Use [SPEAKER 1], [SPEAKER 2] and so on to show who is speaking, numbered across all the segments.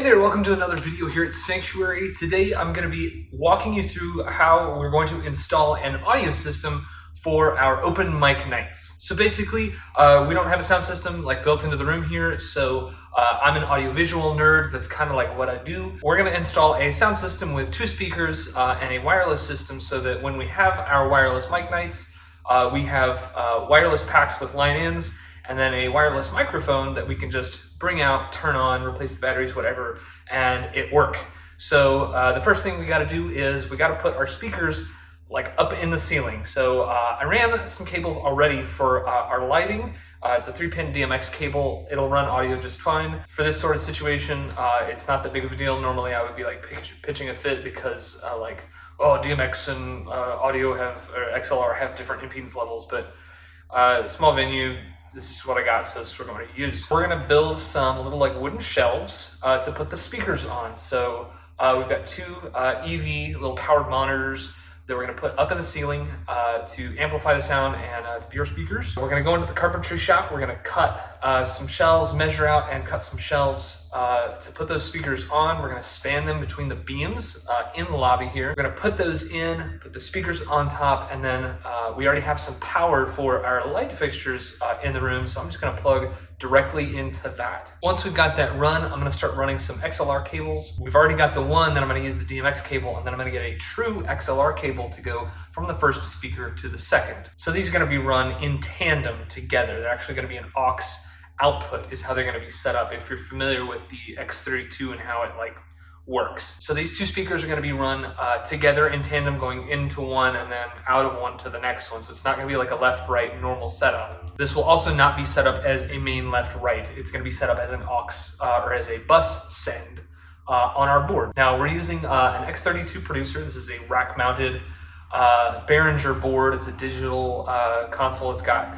[SPEAKER 1] Hey there, welcome to another video here at Sanctuary. Today I'm going to be walking you through how we're going to install an audio system for our open mic nights. So basically, we don't have a sound system like built into the room here, so I'm an audiovisual nerd. That's kind of like what I do. We're going to install a sound system with 2 speakers and a wireless system so that when we have our wireless mic nights, we have wireless packs with line-ins and then a wireless microphone that we can just bring out, turn on, replace the batteries, whatever, and it work. So the first thing we got to do is we got to put our speakers like up in the ceiling. So I ran some cables already for our lighting. It's a 3-pin DMX cable. It'll run audio just fine. For this sort of situation, it's not that big of a deal. Normally I would be like pitching a fit because DMX and audio have, or XLR have different impedance levels, but small venue, this is what I got, so this is what we're going to use. We're going to build some little like wooden shelves to put the speakers on. So we've got 2 EV little powered monitors that we're going to put up in the ceiling to amplify the sound and to be our speakers. We're going to go into the carpentry shop. We're going to cut some shelves, measure out and cut some shelves to put those speakers on. We're going to span them between the beams in the lobby here. We're going to put those in, put the speakers on top, and then we already have some power for our light fixtures in the room, so I'm just going to plug directly into that. Once we've got that run, I'm going to start running some XLR cables. We've already got the one, then I'm going to use the DMX cable, and then I'm going to get a true XLR cable to go from the first speaker to the second. So these are going to be run in tandem together. They're actually going to be an aux output is how they're going to be set up if you're familiar with the X32 and how it like works. So these 2 speakers are going to be run together in tandem, going into one and then out of one to the next one. So it's not going to be like a left-right normal setup. This will also not be set up as a main left-right. It's going to be set up as an aux or as a bus send on our board. Now we're using an X32 producer. This is a rack-mounted Behringer board. It's a digital console. It's got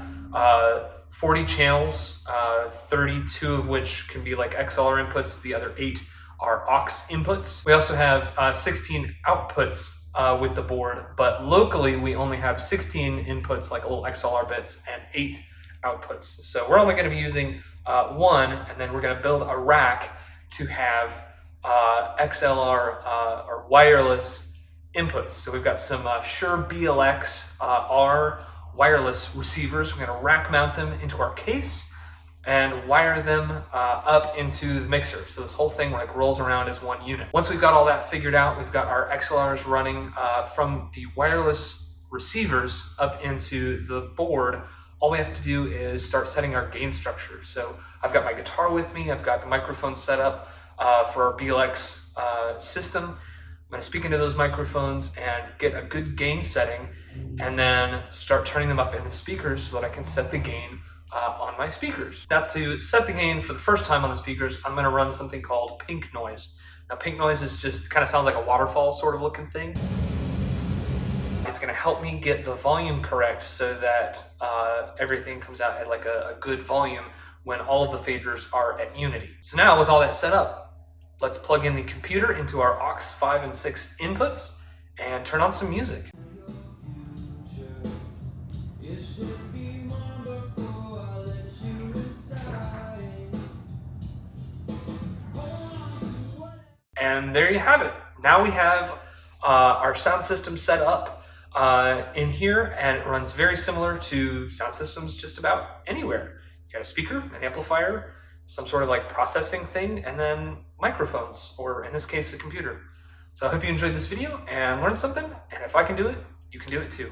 [SPEAKER 1] 40 channels, 32 of which can be like XLR inputs. The other 8 are aux inputs. We also have 16 outputs with the board, but locally we only have 16 inputs, like little XLR bits, and 8 outputs. So we're only going to be using 1, and then we're going to build a rack to have XLR or wireless inputs. So we've got some Shure BLX R wireless receivers. We're going to rack mount them into our case and wire them up into the mixer. So this whole thing like rolls around as one unit. Once we've got all that figured out, we've got our XLRs running from the wireless receivers up into the board. All we have to do is start setting our gain structure. So I've got my guitar with me. I've got the microphone set up for our BLX system. I'm going to speak into those microphones and get a good gain setting, and then start turning them up in the speakers so that I can set the gain on my speakers. Now to set the gain for the first time on the speakers, I'm going to run something called pink noise. Now pink noise is just kind of sounds like a waterfall sort of looking thing. It's going to help me get the volume correct so that everything comes out at like a good volume when all of the faders are at unity. So now with all that set up, let's plug in the computer into our aux 5 and 6 inputs and turn on some music. And there you have it. Now we have our sound system set up in here, and it runs very similar to sound systems just about anywhere. You got a speaker, an amplifier, some sort of like processing thing, and then microphones, or in this case, a computer. So I hope you enjoyed this video and learned something, and if I can do it, you can do it too.